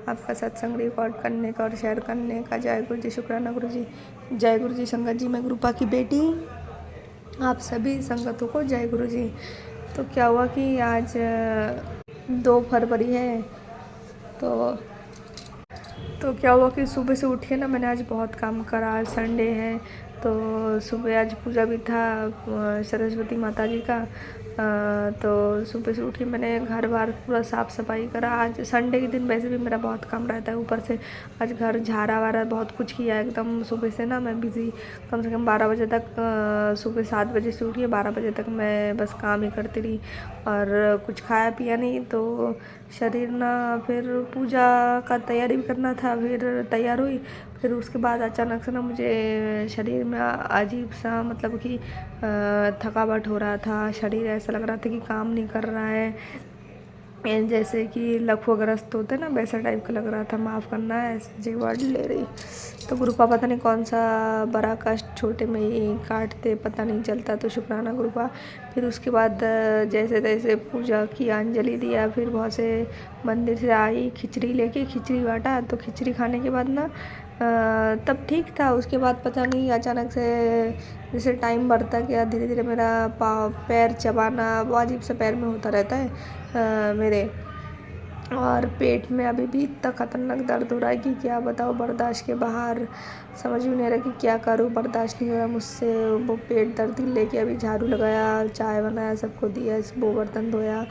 आपका सत्संग रिकॉर्ड करने का और शेयर करने का। जय गुरु जी, शुक्राना गुरु जी, जय गुरु जी। संगत जी, मैं गुरुपा की बेटी आप सभी संगतों को जय गुरु जी। तो क्या हुआ कि आज 2 फरवरी है, तो क्या हुआ कि सुबह से उठी है ना, मैंने आज बहुत काम करा। आज संडे है तो सुबह आज पूजा भी था सरस्वती माता जी का। तो सुबह से उठी, मैंने घर बार पूरा साफ़ सफाई करा। आज संडे के दिन वैसे भी मेरा बहुत काम रहता है, ऊपर से आज घर झाड़ा वारा बहुत कुछ किया एकदम। सुबह से ना मैं बिज़ी, कम से कम 12 बजे तक, सुबह 7 बजे से उठी है, 12 बजे तक मैं बस काम ही करती रही और कुछ खाया पिया नहीं। तो शरीर ना, फिर पूजा का तैयारी भी करना था, फिर तैयार हुई। फिर उसके बाद अचानक से ना मुझे शरीर में अजीब सा, मतलब कि थकावट हो रहा था। शरीर ऐसा लग रहा था कि काम नहीं कर रहा है, जैसे कि लकवाग्रस्त होते हैं ना, वैसा टाइप का लग रहा था। माफ़ करना है ऐसे जी वर्ड ले रही। तो गुरु का पता नहीं कौन सा बड़ा कष्ट छोटे में ही काटते, पता नहीं चलता। तो शुक्राना गुरु का। फिर उसके बाद जैसे तैसे पूजा की, अंजलि दिया, फिर बहुत से मंदिर से आई, खिचड़ी लेके खिचड़ी बांटा। तो खिचड़ी खाने के बाद ना तब ठीक था। उसके बाद पता नहीं अचानक से जैसे टाइम बढ़ता गया, धीरे धीरे मेरा पैर चबाना वो अजीब सा पैर में होता रहता है मेरे। और पेट में अभी भी इतना ख़तरनाक दर्द हो रहा है कि क्या बताओ, बर्दाश्त के बाहर। समझ में नहीं आ रहा कि क्या करूँ, बर्दाश्त नहीं हो रहा मुझसे। वो पेट दर्द लेके अभी झाड़ू लगाया, चाय बनाया, सबको दिया, वो बर्तन धोया।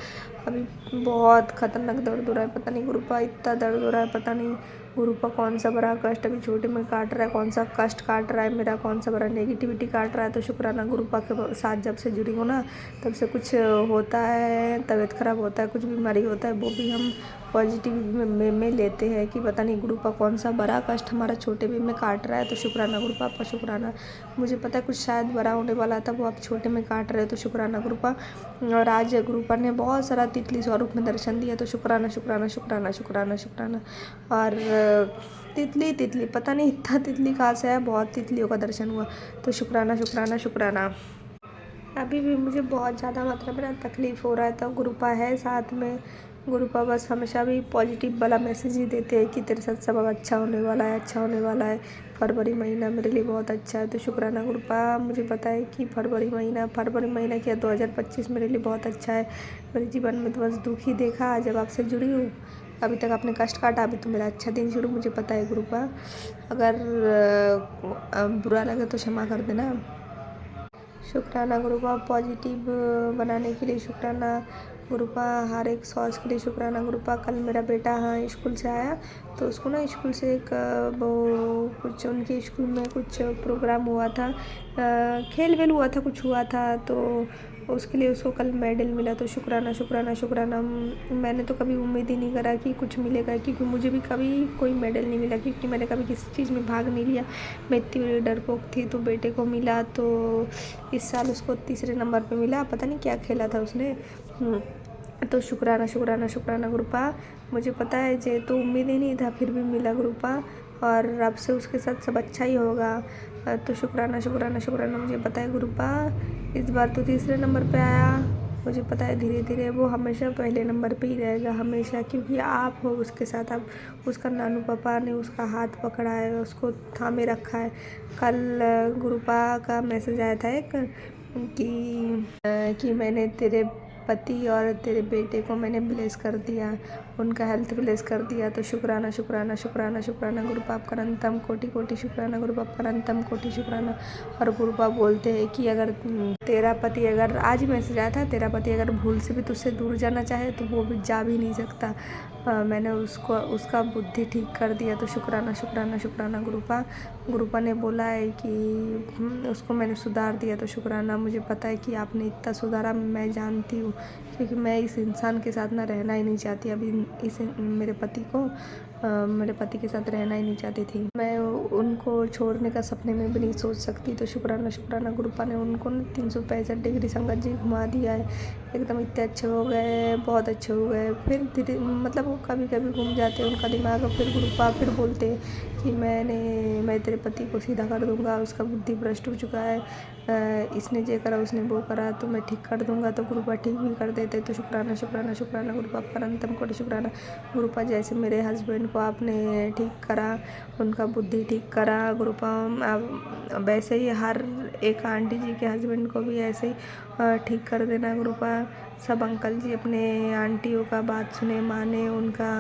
अभी बहुत ख़तरनाक दर्द हो रहा है। पता नहीं गुरुपा इतना दर्द हो रहा है, पता नहीं गुरुपा कौन सा बड़ा कष्ट अभी छोटे में काट रहा है, कौन सा कष्ट काट रहा है मेरा, कौन सा बड़ा नेगेटिविटी काट रहा है। तो शुक्राना गुरुपा के साथ जब से जुड़ी हूँ ना, तब से कुछ होता है, तबीयत ख़राब होता है, कुछ बीमारी होता है, वो भी हम पॉजिटिव में लेते हैं कि पता नहीं गुरुपा कौन सा बड़ा कष्ट हमारा छोटे में काट रहा है। तो शुक्राना गुरुपा, आपका शुक्राना। मुझे पता है कुछ शायद बड़ा होने वाला था, वो आप छोटे में काट रहे हो। तो शुक्राना गुरुपा। और आज गुरुपा ने बहुत सारा तितली स्वरूप में दर्शन दिया। तो शुक्राना शुक्राना शुक्राना शुक्राना शुक्राना। और तितली पता नहीं इतना तितली कहाँ से है, बहुत तितलियों का दर्शन हुआ। तो शुक्राना शुक्राना शुक्राना। अभी भी मुझे बहुत ज़्यादा मतलब मेरा तकलीफ़ हो रहा है, तो गुरुपा है साथ में। गुरुपा बस हमेशा भी पॉजिटिव वाला मैसेज ही देते हैं कि तेरे साथ सब अच्छा होने वाला है, अच्छा होने वाला है। फरवरी महीना मेरे लिए बहुत अच्छा है। तो शुक्राना गुरुपा। मुझे पता है कि फरवरी महीना क्या 2025 मेरे लिए बहुत अच्छा है। मेरे जीवन में तो बस दुख ही देखा। जब आपसे जुड़ी हूँ, अभी तक आपने कष्ट काटा, अभी तो मेरा अच्छा दिन शुरू। मुझे पता है गुरुपा, अगर बुरा लगे तो क्षमा कर देना। शुक्राना गुरुपा पॉजिटिव बनाने के लिए, शुक्राना गुरुपा हर एक सॉस के लिए, शुक्राना गुरुपा। कल मेरा बेटा हाँ स्कूल से आया, तो उसको ना स्कूल से एक वो कुछ उनके स्कूल में कुछ प्रोग्राम हुआ था, खेल वेल हुआ था, कुछ हुआ था, तो उसके लिए उसको कल मेडल मिला। तो शुक्राना शुक्राना शुक्राना। मैंने तो कभी उम्मीद ही नहीं करा कि कुछ मिलेगा, क्योंकि मुझे भी कभी कोई मेडल नहीं मिला, क्योंकि मैंने कभी किसी चीज़ में भाग नहीं लिया। मैं इतनी बड़ी डरपोक थी। तो बेटे को मिला, तो इस साल उसको 3रे नंबर पे मिला। पता नहीं क्या खेला था उसने। तो शुक्राना शुक्राना शुक्राना गुरुपा। मुझे पता है जे तो उम्मीद ही नहीं था, फिर भी मिला गुरुपा, और अब से उसके साथ सब अच्छा ही होगा। तो शुक्राना शुक्राना शुक्राना। मुझे पता है गुरुपा इस बार तो 3रे नंबर पे आया। मुझे पता है धीरे धीरे वो हमेशा पहले नंबर पे ही रहेगा, हमेशा, क्योंकि आप हो उसके साथ। आप उसका नानू पापा ने उसका हाथ पकड़ा है, उसको थामे रखा है। कल गुरुपा का मैसेज आया था एक कि मैंने तेरे पति और तेरे बेटे को मैंने ब्लेस कर दिया, उनका हेल्थ ब्लेस कर दिया। तो शुक्राना शुक्राना शुक्राना शुक्राना गुरुपा, आपका अनंतम कोटि कोटि शुक्राना गुरुपा, आपका अनंतम कोटि शुक्राना। और गुरुपा बोलते हैं कि अगर तेरा पति, अगर आज ही मैसेज आया था, तेरा पति अगर भूल से भी तुझसे दूर जाना चाहे तो वो भी जा भी नहीं सकता। मैंने उसका बुद्धि ठीक कर दिया। तो शुक्राना शुक्राना शुक्राना गुरुपा। गुरुपा ने बोला है कि उसको मैंने सुधार दिया। तो शुक्राना। मुझे पता है कि आपने इतना सुधारा, मैं जानती हूँ, क्योंकि मैं इस इंसान के साथ ना रहना ही नहीं चाहती। अभी मेरे पति के साथ रहना ही नहीं चाहती थी मैं। उनको छोड़ने का सपने में भी नहीं सोच सकती। तो शुक्राना शुक्राना गुरुपा ने उनको 365 डिग्री संगत जी घुमा दिया है एकदम इतने अच्छे हो गए, बहुत अच्छे हो गए। फिर धीरे मतलब वो कभी कभी घूम जाते उनका दिमाग, और फिर गुरुपा फिर बोलते कि मैं तेरे पति को सीधा कर दूंगा, उसका बुद्धि भ्रष्ट हो चुका है, इसने ये करा उसने वो करा, तो मैं ठीक कर दूंगा। तो गुरुपा ठीक भी कर देते। तो शुक्राना शुक्राना शुक्राना गुरुपा, आपका अनंतम कोटि शुक्राना गुरुपा। जैसे मेरे हस्बैंड को आपने ठीक करा, उनका बुद्धि ठीक करा गुरुपा, वैसे ही हर एक आंटी जी के हस्बैंड को भी ऐसे ही ठीक कर देना गुरुपा। सब अंकल जी अपने आंटियों का बात सुने, माने, उनका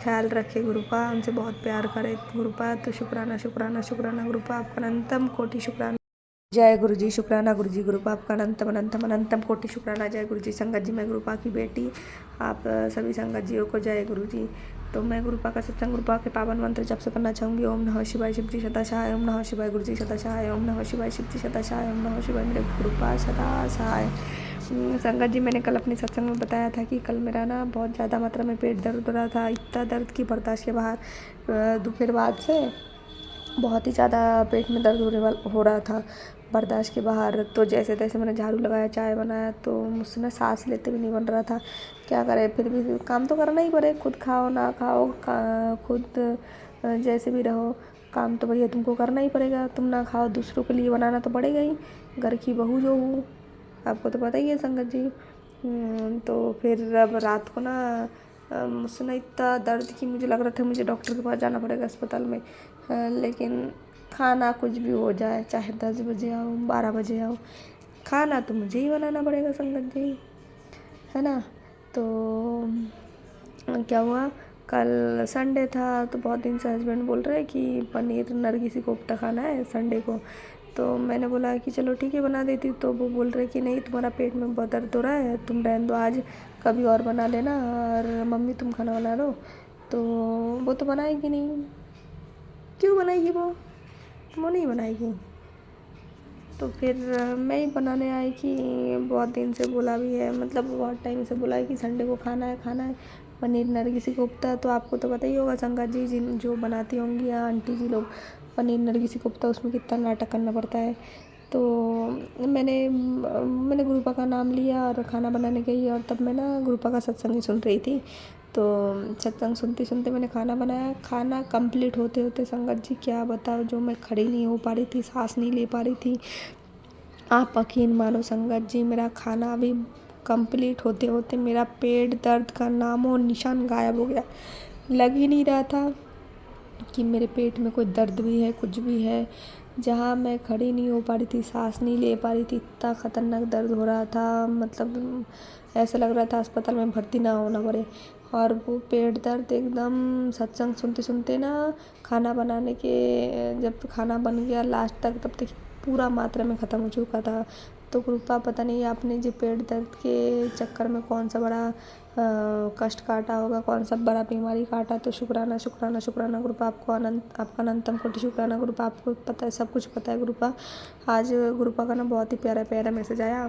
ख्याल रखे गुरुपा, उनसे बहुत प्यार करे गुरुपा। तो शुक्राना शुक्राना शुक्राना गुरुपा, आपका अनंतम कोटि शुक्राना। जय गुरु जी, शुक्राना गुरु जी गुरुपा, आपका अनंतम अनंतम अनंतम कोटि शुक्राना। जय गुरु जी। संगत जी, मैं गुरुपा की बेटी, आप सभी संगत जियों को जय गुरु जी। तो मैं गुरुपा का सत्संग गुरुपा के पावन मंत्र जप से करना चाहूँगी। ओम नमः शिवाय शिव जी सदा सहाय, ओम नमः शिवाय गुरु जी सदा सहाय, ओम नमः शिवाय शिव जी सदा सहाय, ओम नमः शिवाय मेरे गुरुपा सदा सहाय। संगत जी, मैंने कल अपने सत्संग में बताया था कि कल मेरा ना बहुत ज़्यादा मात्रा में पेट दर्द हो रहा था, इतना दर्द की बर्दाश्त के बाहर। दोपहर बाद से बहुत ही ज़्यादा पेट में दर्द हो रहा था, बर्दाश्त के बाहर। तो जैसे तैसे मैंने झाड़ू लगाया, चाय बनाया, तो मुझसे ना सांस लेते भी नहीं बन रहा था। क्या करें, फिर भी काम तो करना ही पड़े, खुद खाओ ना खाओ, खुद जैसे भी रहो, काम तो भैया तुमको करना ही पड़ेगा। तुम ना खाओ, दूसरों के लिए बनाना तो पड़ेगा ही। घर की बहू जो हूँ, आपको तो पता ही है संगत जी। तो फिर अब रात को ना मुझसे ना इतना दर्द कि मुझे लग रहा था मुझे डॉक्टर के पास जाना पड़ेगा अस्पताल में। लेकिन खाना कुछ भी हो जाए, चाहे 10 बजे आओ 12 बजे आओ, खाना तो मुझे ही बनाना पड़ेगा संगत जी, है ना। तो क्या हुआ, कल संडे था, तो बहुत दिन से हस्बैंड बोल रहे हैं कि पनीर नरगिसी कोफ्ता खाना है संडे को। तो मैंने बोला कि चलो ठीक है बना देती हूँ। तो वो बोल रहे कि नहीं, तुम्हारा पेट में बहुत दर्द हो रहा है, तुम रहने दो, आज कभी और बना लेना, और मम्मी तुम खाना बना लो। तो वो तो बनाएगी नहीं, क्यों बनाएगी वो नहीं बनाएगी। तो फिर मैं ही बनाने आई कि बहुत दिन से बोला भी है, मतलब बहुत टाइम से बोला है कि संडे को खाना है पनीर नरगिसी कोफ्ता। तो आपको तो पता ही होगा संगत जी, जिन जो बनाती होंगी या आंटी जी लोग पनीर नरगिसी कोफ्ता, उसमें कितना नाटक करना पड़ता है। तो मैंने गुरुपा का नाम लिया और खाना बनाने गई, और तब मैं ना गुरुपा का सत्संग ही सुन रही थी। तो सत्संग सुनते सुनते मैंने खाना बनाया। खाना कंप्लीट होते होते संगत जी क्या बताओ, जो मैं खड़ी नहीं हो पा रही थी, सांस नहीं ले पा रही थी, आप यकीन मानो संगत जी, मेरा खाना अभी कंप्लीट होते होते मेरा पेट दर्द का नामो निशान गायब हो गया। लग ही नहीं रहा था कि मेरे पेट में कोई दर्द भी है, कुछ भी है। जहाँ मैं खड़ी नहीं हो पा रही थी, सांस नहीं ले पा रही थी, इतना ख़तरनाक दर्द हो रहा था, मतलब ऐसा लग रहा था अस्पताल में भर्ती ना होना पड़े। और वो पेट दर्द एकदम सत्संग सुनते सुनते ना, खाना बनाने के जब खाना बन गया लास्ट तक, तब तक पूरा मात्रा में ख़त्म हो चुका था। तो कृपा पता नहीं आपने जो पेट दर्द के चक्कर में कौन सा बड़ा कष्ट काटा होगा, कौन सा बड़ा बीमारी काटा। तो शुक्राना शुक्राना शुक्राना गुरुपा, आपको आपका अनंतम कोटि शुक्राना गुरुपा, आपको पता है, सब कुछ पता है गुरुपा। आज गुरुपा का ना बहुत ही प्यारा प्यारा मैसेज आया।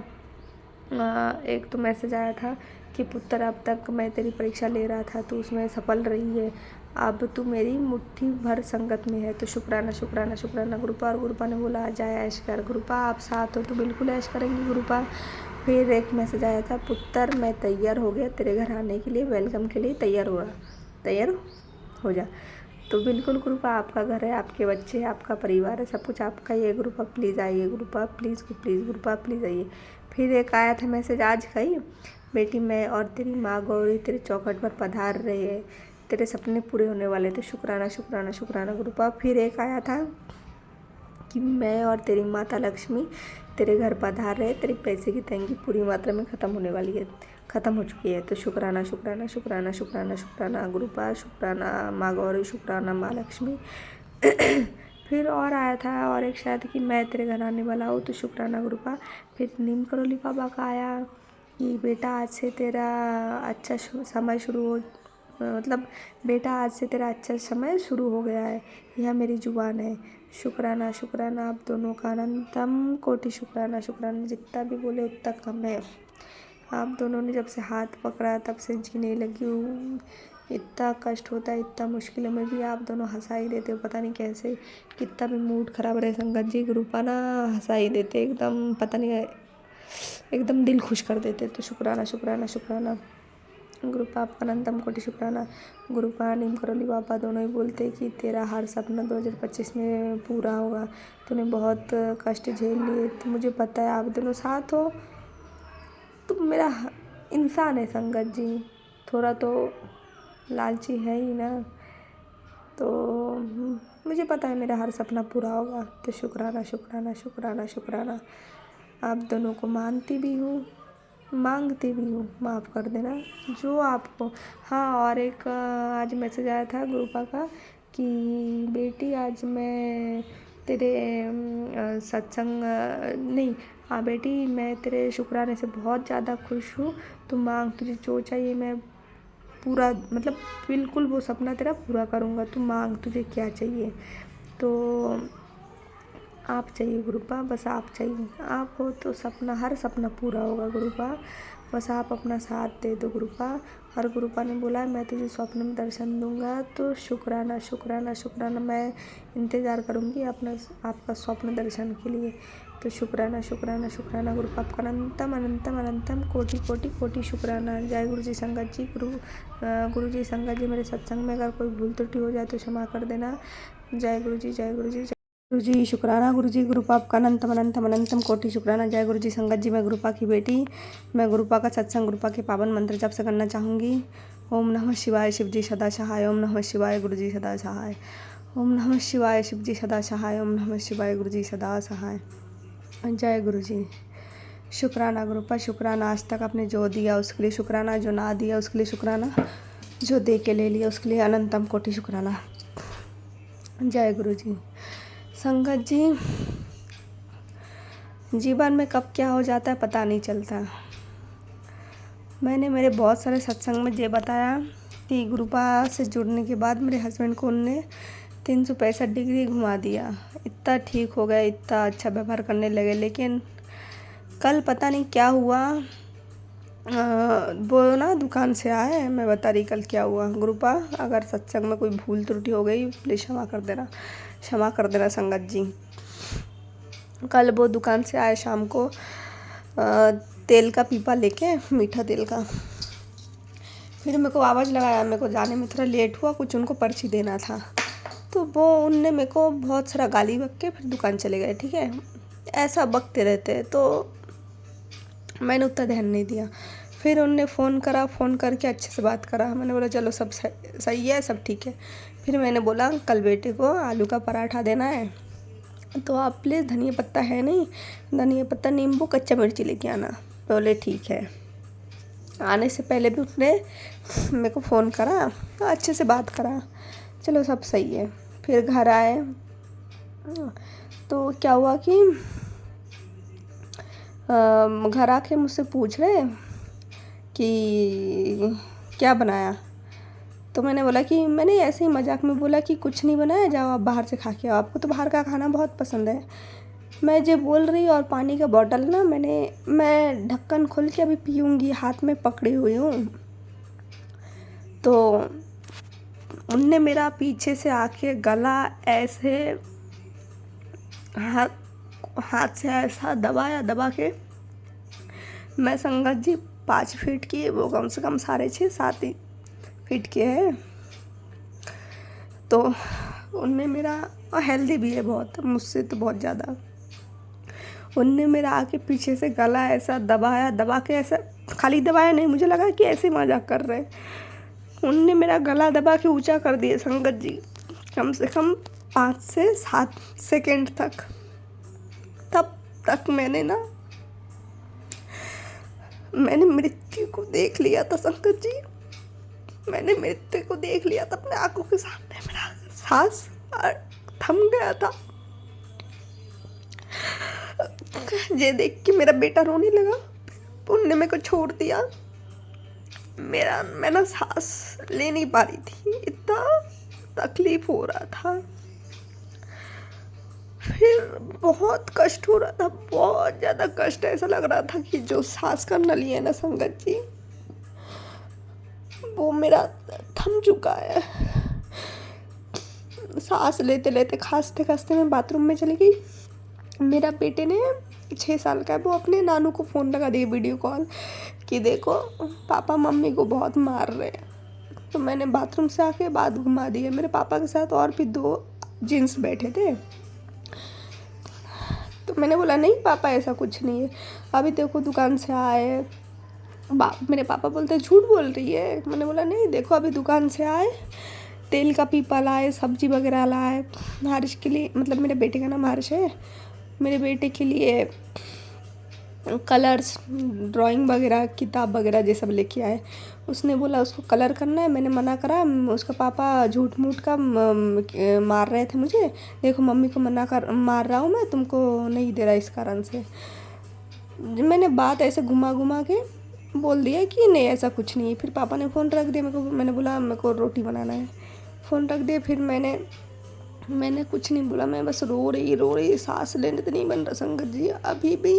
एक तो मैसेज आया था कि पुत्र, अब तक मैं तेरी परीक्षा ले रहा था, तो उसमें सफल रही है, अब तू मेरी मुट्ठी भर संगत में है। तो शुक्राना शुक्राना शुक्राना गुरुपा। और गुरुपा ने बोला जय ऐश कर गुरुपा, आप साथ हो तो बिल्कुल ऐश करेंगी गुरुपा। फिर एक मैसेज आया था, पुत्र मैं तैयार हो गया तेरे घर आने के लिए, वेलकम के लिए तैयार हो जा। तो बिल्कुल गुरुपा, आपका घर है, आपके बच्चे, आपका परिवार है, सब कुछ आपका ही है गुरुपा, प्लीज़ आइए गुरुपा, प्लीज़ गुरुपा प्लीज़ आइए। फिर एक आया था मैसेज आज का ही, बेटी मैं और तेरी माँ गौरी तेरे चौखट पर पधार रहे हैं, तेरे सपने पूरे होने वाले थे। शुक्राना शुक्राना शुक्राना गुरुपा। फिर एक आया था कि मैं और तेरी माता लक्ष्मी तेरे घर पधार रहे, तेरी पैसे की तंगी पूरी मात्रा में ख़त्म हो चुकी है। तो शुक्राना शुक्राना शुक्राना शुक्राना शुक्राना गुरुपा, शुक्राना माँ गौरी, शुक्राना माँ लक्ष्मी। फिर और आया था और एक शायद कि मैं तेरे घर आने वाला हूँ। तो शुक्राना गुरुपा। फिर नीम करोली बाबा का आया कि बेटा आज से तेरा अच्छा समय शुरू हो, मतलब बेटा आज से तेरा अच्छा समय शुरू हो गया है, यह मेरी जुबान है। शुक्राना शुक्राना, आप दोनों का अनंतम कोटि शुक्राना शुक्राना, जितना भी बोले उतना कम है। आप दोनों ने जब से हाथ पकड़ा तब से जीने लगी हूँ, इतना कष्ट होता है, इतना मुश्किलों में भी आप दोनों हंसा ही देते हो, पता नहीं कैसे। कितना भी मूड ख़राब रहे संगत जी, गुरुपा ना हंसा ही देते एकदम, पता नहीं एकदम दिल खुश कर देते। तो शुक्राना शुक्राना शुक्राना गुरु पाप का अनंतम कोटि शुक्राना। गुरु पा नीम करोली पापा दोनों ही बोलते कि तेरा हर सपना 2025 में पूरा होगा। तूने बहुत कष्ट झेल लिए, तो मुझे पता है आप दोनों साथ हो। तुम मेरा इंसान है संगत जी, थोड़ा तो लालची है ही ना, तो मुझे पता है मेरा हर सपना पूरा होगा। तो शुक्राना शुक्राना शुक्राना शुक्राना। आप दोनों को मानती भी हूँ, मांगती भी हूँ, माफ़ कर देना जो आपको। हाँ, और एक आज मैसेज आया था गुरुपा का कि बेटी आज मैं तेरे सत्संग नहीं, हाँ बेटी मैं तेरे शुक्राने से बहुत ज़्यादा खुश हूँ। तू मांग, तुझे जो चाहिए मैं पूरा, मतलब बिल्कुल वो सपना तेरा पूरा करूँगा। तू मांग, तुझे क्या चाहिए। तो आप चाहिए गुरुपा, बस आप चाहिए, आप हो तो सपना, हर सपना पूरा होगा गुरुपा। बस आप अपना साथ दे दो गुरुपा। और गुरुपा ने बोला मैं तुझे स्वप्न में दर्शन दूंगा। तो शुक्राना शुक्राना शुक्राना, मैं इंतज़ार करूंगी अपना आपका स्वप्न दर्शन के लिए। तो शुक्राना शुक्राना शुक्राना गुरुपा आपका अनंतम अनंतम अनंतम कोटि कोटि कोटि शुक्राना। जय गुरु जी संगत जी। गुरु जी संगत जी, मेरे सत्संग में अगर कोई भूल त्रुटि हो जाए तो क्षमा कर देना। जय गुरु जी, जय गुरु जी, गुरु जी शुक्राना। गुरु जी गुरुपा आपका अनंतम अनंतम अनंतम कोटि शुक्राना। जय गुरु जी संगत जी, मैं गुरुपा की बेटी, मैं गुरुपा का सत्संग गुरुपा के पावन मंत्र जप से करना चाहूँगी। ओम नमः शिवाय शिव जी सदा सहाय। ओम नमः शिवाय गुरु जी सदा सहाय। ओम नमः शिवाय शिव जी सदा सहाय। ओम नमः शिवाय गुरु जी सदा सहाय। जय गुरु जी। शुक्राना गुरुपा, शुक्राना। आज तक आपने जो दिया उसके लिए शुक्राना, जो ना दिया उसके लिए शुक्राना, जो दे के ले लिया उसके लिए अनंतम कोटि शुक्राना। जय गुरु जी। संगत जी, जीवन में कब क्या हो जाता है पता नहीं चलता। मैंने मेरे बहुत सारे सत्संग में ये बताया कि गुरुपा से जुड़ने के बाद मेरे हस्बैंड को उनने 365 डिग्री घुमा दिया। इतना ठीक हो गया, इतना अच्छा व्यवहार करने लगे। लेकिन कल पता नहीं क्या हुआ, वो ना दुकान से आए, मैं बता रही कल क्या हुआ। गुरुपा अगर सत्संग में कोई भूल त्रुटि हो गई प्लीज़ क्षमा कर देना, क्षमा कर देना संगत जी। कल वो दुकान से आए शाम को तेल का पीपा लेके, मीठा तेल का। फिर मेरे को आवाज़ लगाया, मेरे को जाने में थोड़ा लेट हुआ, कुछ उनको पर्ची देना था। तो वो उनने मेरे को बहुत सारा गाली बक के फिर दुकान चले गए। ठीक है, ऐसा बकते रहते हैं, तो मैंने उतना ध्यान नहीं दिया। फिर उनने फ़ोन करा, फ़ोन करके अच्छे से बात करा। मैंने बोला चलो सब सही है, सब ठीक है। फिर मैंने बोला कल बेटे को आलू का पराठा देना है, तो आप प्लीज़ धनिया पत्ता है नहीं, धनिया पत्ता, नींबू, कच्चा मिर्ची लेके आना। बोले ठीक है। आने से पहले भी उसने मेरे को फ़ोन करा, तो अच्छे से बात करा, चलो सब सही है। फिर घर आए तो क्या हुआ कि घर आके मुझसे पूछ रहे कि क्या बनाया। तो मैंने बोला कि मैंने ऐसे ही मजाक में बोला कि कुछ नहीं बनाया, जाओ आप बाहर से खा के आओ, आपको तो बाहर का खाना बहुत पसंद है। मैं जो बोल रही, और पानी का बॉटल ना मैं ढक्कन खोल के अभी पीऊँगी, हाथ में पकड़ी हुई हूँ। तो उनने मेरा पीछे से आके गला ऐसे हाथ से ऐसा दबा के, मैं संगत जी 5 फीट की, वो कम से कम 6.5-7 फीट के है। तो उनने मेरा, और हेल्दी भी है बहुत, मुझसे तो बहुत ज़्यादा। उनने मेरा आके पीछे से गला ऐसा दबा के, ऐसा खाली दबाया नहीं, मुझे लगा कि ऐसे मजाक कर रहे। उनने मेरा गला दबा के ऊंचा कर दिया संगत जी, कम से कम 5 से 7 सेकेंड तक। तब तक मैंने मृत्यु को देख लिया था संगत जी। मैंने मृत्यु को देख लिया था अपने आंखों के सामने। मेरा सांस थम गया था। ये देख के मेरा बेटा रोने लगा, उनने मेरे को छोड़ दिया। मैं ना सांस ले नहीं पा रही थी, इतना तकलीफ हो रहा था। फिर बहुत कष्ट हो रहा था, बहुत ज़्यादा कष्ट। ऐसा लग रहा था कि जो सांस का नली है ना संगत जी, वो मेरा थम चुका है। सांस लेते लेते, खांसते खांसते मैं बाथरूम में चली गई। मेरा बेटे ने 6 साल का है, वो अपने नानू को फ़ोन लगा दिए वीडियो कॉल कि देखो पापा मम्मी को बहुत मार रहे हैं। तो मैंने बाथरूम से आके बात घुमा दी है। मेरे पापा के साथ और भी 2 जेंट्स बैठे थे। तो मैंने बोला नहीं पापा ऐसा कुछ नहीं है, अभी देखो दुकान से आए। मेरे पापा बोलते झूठ बोल रही है। मैंने बोला नहीं देखो अभी दुकान से आए, तेल का पीपा लाए, सब्जी वगैरह लाए। हारिश के लिए, मतलब मेरे बेटे का नाम हारिश है, मेरे बेटे के लिए कलर्स, ड्राइंग वगैरह, किताब वगैरह ये सब लेके आए। उसने बोला उसको कलर करना है, मैंने मना करा। उसका पापा झूठ मूठ का मार रहे थे मुझे, देखो मम्मी को मार रहा हूँ मैं, तुमको नहीं दे रहा इस कारण से। मैंने बात ऐसे घुमा घुमा के बोल दिया कि नहीं ऐसा कुछ नहीं है। फिर पापा ने फ़ोन रख दिया मेरे को। मैंने बोला मेरे को रोटी बनाना है, फ़ोन रख दिया। फिर मैंने कुछ नहीं बोला, मैं बस रो रही, सांस लेने तो नहीं बन रहा संगत जी। अभी भी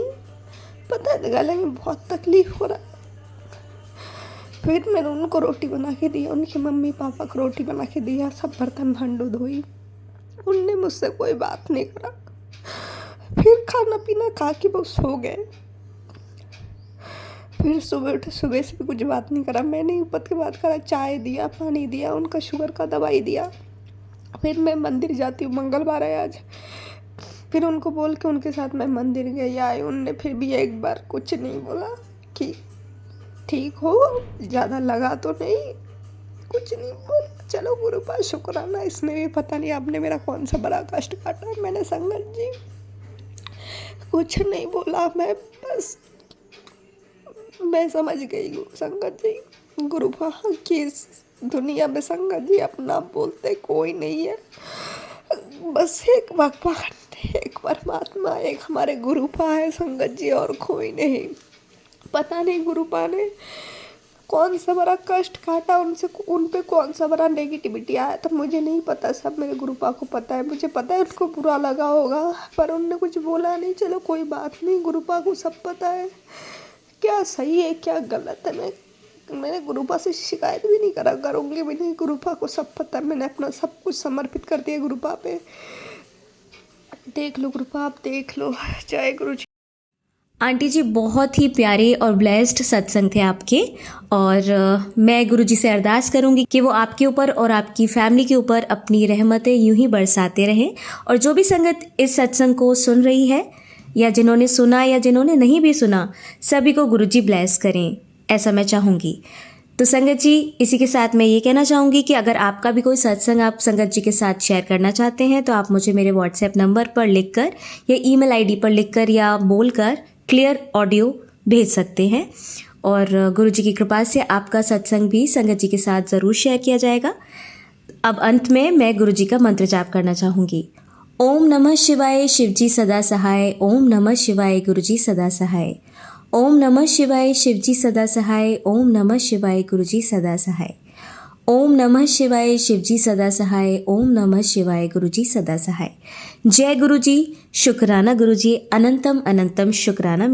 पता है गले में बहुत तकलीफ़ हो रहा है। फिर मैंने उनको रोटी बना के दी, उनके मम्मी पापा को रोटी बना के दिया, सब बर्तन भांडू धोई। उनने मुझसे कोई बात नहीं करा। फिर खाना पीना खा के वो सो गए। फिर सुबह उठे, सुबह से भी कुछ बात नहीं करा। मैंने ऊपर के बात करा, चाय दिया, पानी दिया, उनका शुगर का दवाई दिया। फिर मैं मंदिर जाती हूँ, मंगलवार है आज। फिर उनको बोल के उनके साथ मैं मंदिर गई आई। उनने फिर भी एक बार कुछ नहीं बोला कि ठीक हो, ज़्यादा लगा तो नहीं, कुछ नहीं बोला। चलो गुरु पास शुक्राना, इसमें भी पता नहीं आपने मेरा कौन सा बड़ा कष्ट काटा है। मैंने संगत जी कुछ नहीं बोला, मैं समझ गई हूँ संगत जी। गुरु की इस दुनिया में संगत जी अपना बोलते कोई नहीं है, बस एक भगवान, एक परमात्मा, एक हमारे गुरुपा है संगत जी, और कोई नहीं। पता नहीं गुरुपा ने कौन सा बड़ा कष्ट काटा, उन पे कौन सा बड़ा नेगेटिविटी आया तो मुझे नहीं पता। सब मेरे गुरुपा को पता है। मुझे पता है उनको बुरा लगा होगा, पर उनने कुछ बोला नहीं। चलो कोई बात नहीं, गुरुपा को सब पता है क्या सही है क्या गलत है। मैंने गुरुपा से शिकायत भी नहीं करूँगी भी नहीं। गुरुपा को सब पता है। मैंने अपना सब कुछ समर्पित कर दिया गुरुपा पे। देख लो गुरुपा, आप देख लो। जय गुरु जी। आंटी जी बहुत ही प्यारे और ब्लेस्ड सत्संग थे आपके, और मैं गुरुजी से अरदास करूंगी कि वो आपके ऊपर और आपकी फैमिली के ऊपर अपनी रहमतें यूं ही बरसाते रहें। और जो भी संगत इस सत्संग को सुन रही है, या जिन्होंने सुना या जिन्होंने नहीं भी सुना, सभी को गुरुजी ब्लेस करें, ऐसा मैं चाहूँगी। तो संगत जी, इसी के साथ मैं ये कहना चाहूँगी कि अगर आपका भी कोई सत्संग आप संगत जी के साथ शेयर करना चाहते हैं तो आप मुझे मेरे व्हाट्सएप नंबर पर लिखकर या ईमेल आईडी पर लिखकर या बोलकर क्लियर ऑडियो भेज सकते हैं, और गुरुजी की कृपा से आपका सत्संग भी संगत जी के साथ ज़रूर शेयर किया जाएगा। अब अंत में मैं गुरुजी का मंत्र जाप करना चाहूँगी। ओम नमः शिवाय, शिवजी सदा सहाय। ओम नमः शिवाय, गुरुजी सदा सहाय। ओम नमः शिवाय, शिवजी सदा सहाय। ओम नमः शिवाय, गुरुजी सदा सहाय। ओम नमः शिवाय, शिवजी सदा सहाय। ओम नमः शिवाय, गुरुजी सदा सहाय। जय गुरुजी, शुक्राना गुरुजी, अनंतम अनंतम शुक्राना।